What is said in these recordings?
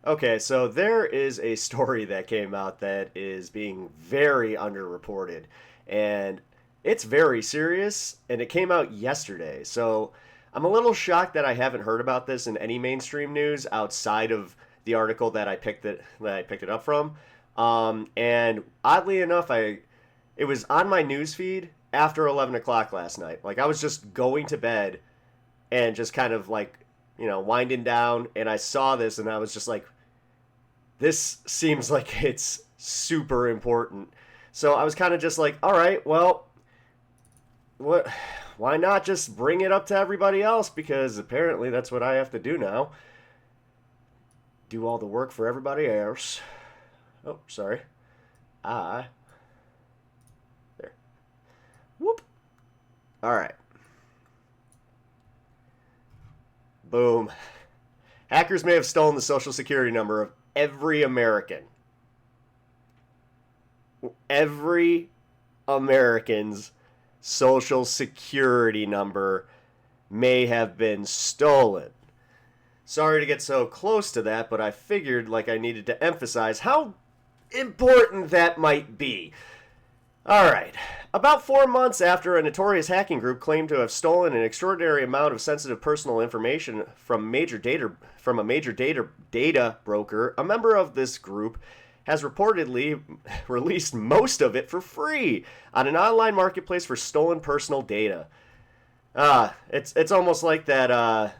Okay, so there is a story that came out that is being very underreported, and it's very serious, and it came out yesterday. So I'm a little shocked that I haven't heard about this in any mainstream news outside of the article that I picked it up from. And oddly enough, I it was on my news feed after 11 o'clock last night. Like I was just going to bed and just kind of like winding down, and I saw this, and I was just like, this seems like it's super important. So I was kind of just like, all right, well, what? Why not just bring it up to everybody else? Because apparently that's what I have to do now. Do all the work for everybody else. Oh, sorry. I there. Whoop. All right. Boom. Hackers may have stolen the social security number of every American. Every American's social security number may have been stolen. Sorry to get so close to that, but I figured like I needed to emphasize how important that might be. All right. About 4 months after a notorious hacking group claimed to have stolen an extraordinary amount of sensitive personal information from a major data broker, a member of this group has reportedly released most of it for free on an online marketplace for stolen personal data. It's almost like that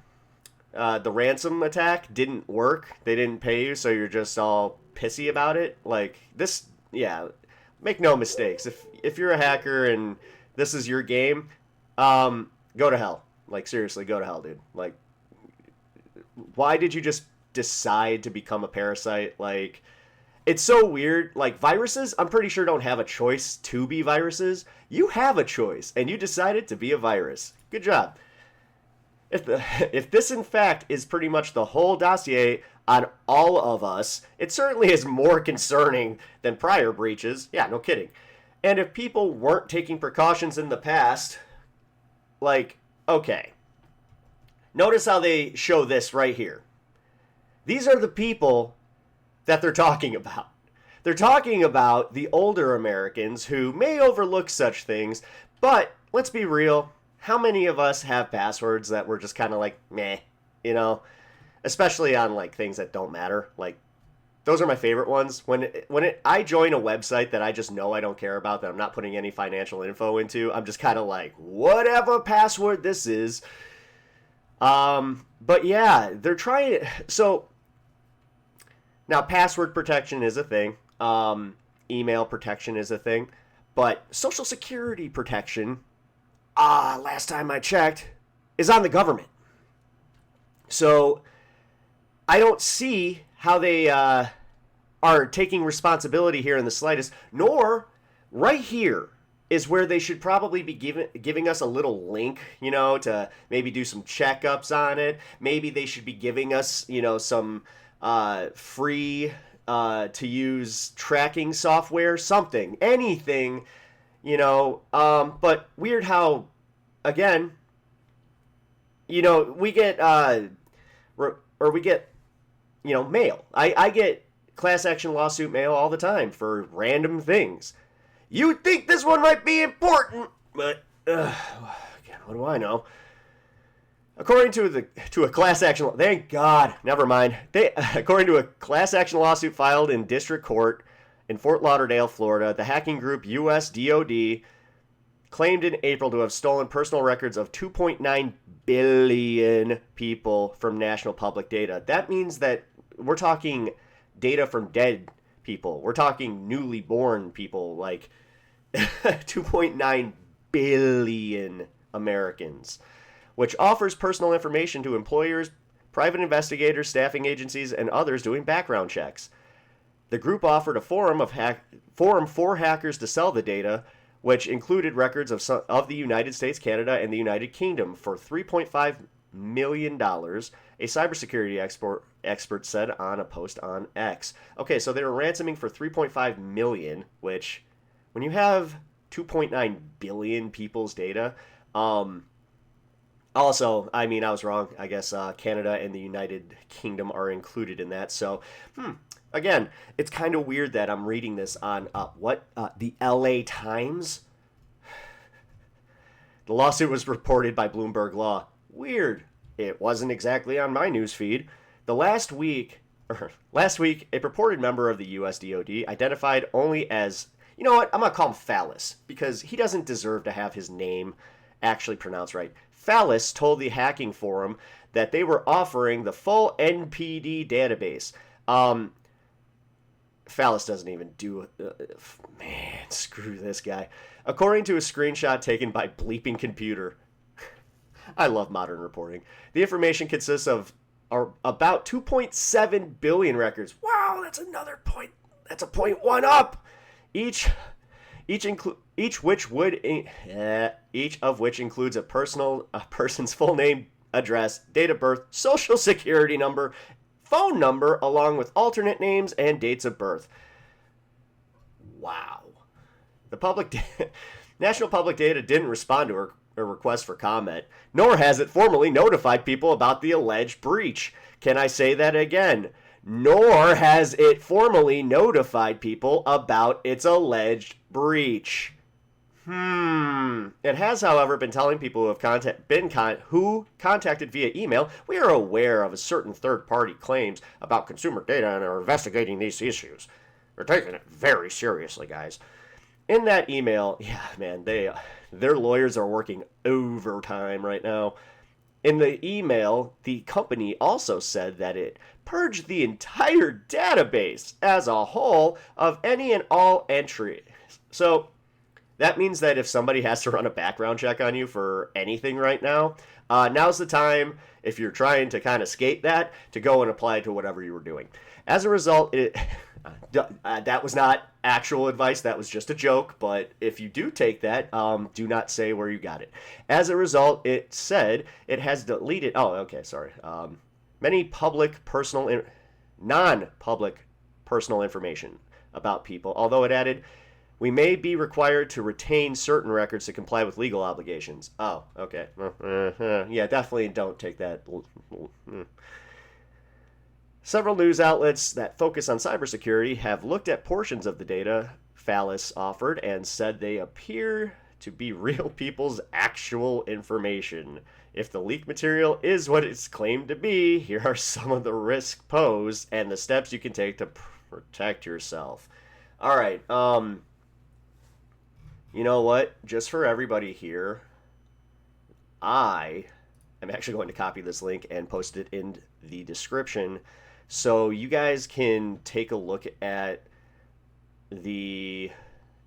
the ransom attack didn't work. They didn't pay you, so you're just all pissy about it. Like this, yeah. Make no mistakes. If you're a hacker and this is your game, go to hell. Like seriously, go to hell, dude. Like, why did you just decide to become a parasite? Like, it's so weird. Like viruses, I'm pretty sure don't have a choice to be viruses. You have a choice, and you decided to be a virus. Good job. If this in fact is pretty much the whole dossier on all of us, it certainly is more concerning than prior breaches. Yeah, no kidding. And if people weren't taking precautions in the past, like, okay. Notice how they show this right here. These are the people that they're talking about. They're talking about the older Americans who may overlook such things, but let's be real. How many of us have passwords that we're just kind of like, meh, you know? Especially on like things that don't matter. Like those are my favorite ones. I join a website that I just know I don't care about, that I'm not putting any financial info into, I'm just kind of like, whatever password this is. But yeah, they're trying. So now password protection is a thing. Email protection is a thing, but social security protection, last time I checked, is on the government. So I don't see how they are taking responsibility here in the slightest, nor right here is where they should probably be giving us a little link, to maybe do some checkups on it. Maybe they should be giving us, some free to use tracking software, something, anything, but weird how, again, we get, we get, mail. I get class action lawsuit mail all the time for random things. You would think this one might be important, but again, what do I know? According to a class action, thank God, never mind. According to a class action lawsuit filed in district court in Fort Lauderdale, Florida, the hacking group US DoD claimed in April to have stolen personal records of 2.9 billion people from national public data. That means that we're talking data from dead people. We're talking newly born people, like 2.9 billion Americans, which offers personal information to employers, private investigators, staffing agencies, and others doing background checks. The group offered a forum for hackers to sell the data, which included records of the United States, Canada, and the United Kingdom for $3.5 million, a cybersecurity expert said on a post on X. Okay, so they were ransoming for $3.5 million, which, when you have 2.9 billion people's data, Also, I mean, I was wrong. I guess Canada and the United Kingdom are included in that. So, again, it's kind of weird that I'm reading this on the LA Times. The lawsuit was reported by Bloomberg Law. Weird. It wasn't exactly on my news feed. Last week, a purported member of the US DoD identified only as, you know what, I'm going to call him Phallus because he doesn't deserve to have his name actually pronounced right. Phallus told the hacking forum that they were offering the full NPD database. Phallus doesn't even do man, screw this guy. According to a screenshot taken by Bleeping Computer. I love modern reporting. The information consists of about 2.7 billion records. Wow, that's another point. That's a 0.1 up. Each of which includes a person's full name, address, date of birth, social security number, phone number, along with alternate names and dates of birth. Wow. National Public Data didn't respond to a request for comment, nor has it formally notified people about the alleged breach. Can I say that again? Nor has it formally notified people about its alleged breach. It has, however, been telling people who have contacted via email, we are aware of a certain third-party claims about consumer data and are investigating these issues. We're taking it very seriously, guys. In that email, yeah, man, their lawyers are working overtime right now. In the email, the company also said that it purged the entire database as a whole of any and all entries. So that means that if somebody has to run a background check on you for anything right now, now's the time, if you're trying to kind of skate that, to go and apply to whatever you were doing. As a result, that was not actual advice. That was just a joke. But if you do take that, do not say where you got it. As a result, it said it has deleted. Oh, okay, sorry. Many non-public personal information about people. Although it added, we may be required to retain certain records to comply with legal obligations. Oh, okay. Yeah, definitely don't take that. Several news outlets that focus on cybersecurity have looked at portions of the data Phallus offered and said they appear to be real people's actual information. If the leaked material is what it's claimed to be, here are some of the risks posed and the steps you can take to protect yourself. All right, you know what? Just for everybody here, I am actually going to copy this link and post it in the description so you guys can take a look at the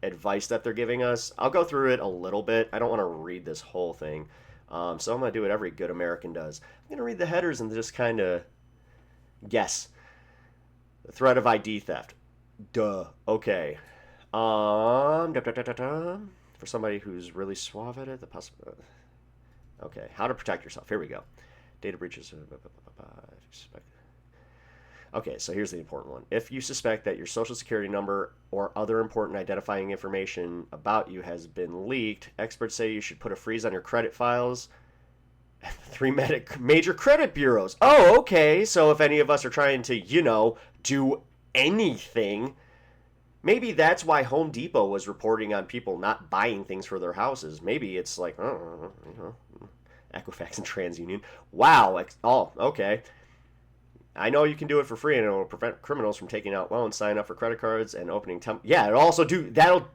advice that they're giving us. I'll go through it a little bit. I don't want to read this whole thing. So I'm going to do what every good American does. I'm going to read the headers and just kind of guess. The threat of ID theft. Duh. Okay. For somebody who's really suave at it, the possibility. Okay. How to protect yourself. Here we go. Data breaches. Okay, so here's the important one. If you suspect that your social security number or other important identifying information about you has been leaked, experts say you should put a freeze on your credit files at the three major credit bureaus. Oh, okay. So if any of us are trying to, do anything, maybe that's why Home Depot was reporting on people not buying things for their houses. Maybe it's like, Equifax and TransUnion. Wow. Oh, okay. I know you can do it for free, and it will prevent criminals from taking out loans, signing up for credit cards, and opening. Yeah, it'll also do that'll.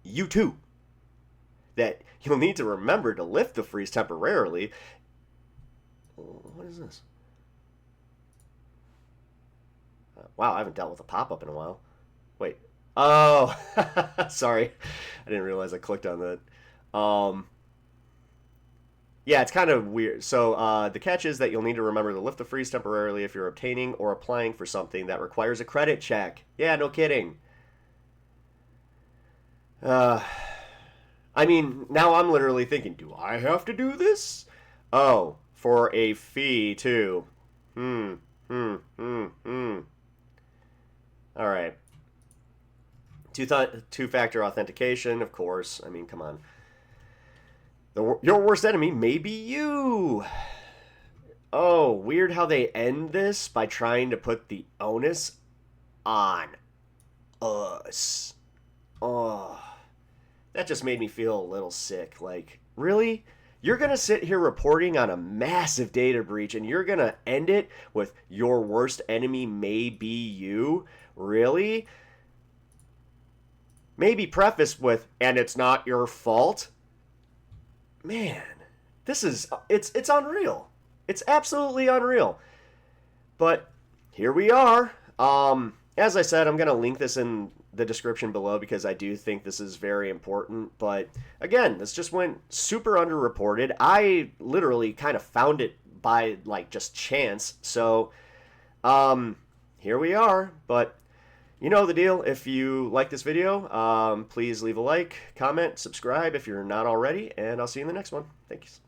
You too. That you'll need to remember to lift the freeze temporarily. What is this? Wow, I haven't dealt with a pop-up in a while. Wait. Oh, sorry. I didn't realize I clicked on that. Yeah, it's kind of weird. So the catch is that you'll need to remember to lift the freeze temporarily if you're obtaining or applying for something that requires a credit check. Yeah, no kidding. I mean, now I'm literally thinking, do I have to do this? Oh, for a fee, too. All right. Two-factor authentication, of course. I mean, come on. Your worst enemy may be you. Oh, weird how they end this by trying to put the onus on us. Oh, that just made me feel a little sick. Like, really? You're going to sit here reporting on a massive data breach and you're going to end it with your worst enemy may be you? Really? Maybe prefaced with, and it's not your fault? Man, it's unreal. It's absolutely unreal. But here we are. As I said, I'm going to link this in the description below because I do think this is very important. But again, this just went super underreported. I literally kind of found it by like just chance. So here we are. But you know the deal. If you like this video, please leave a like, comment, subscribe if you're not already, and I'll see you in the next one. Thanks.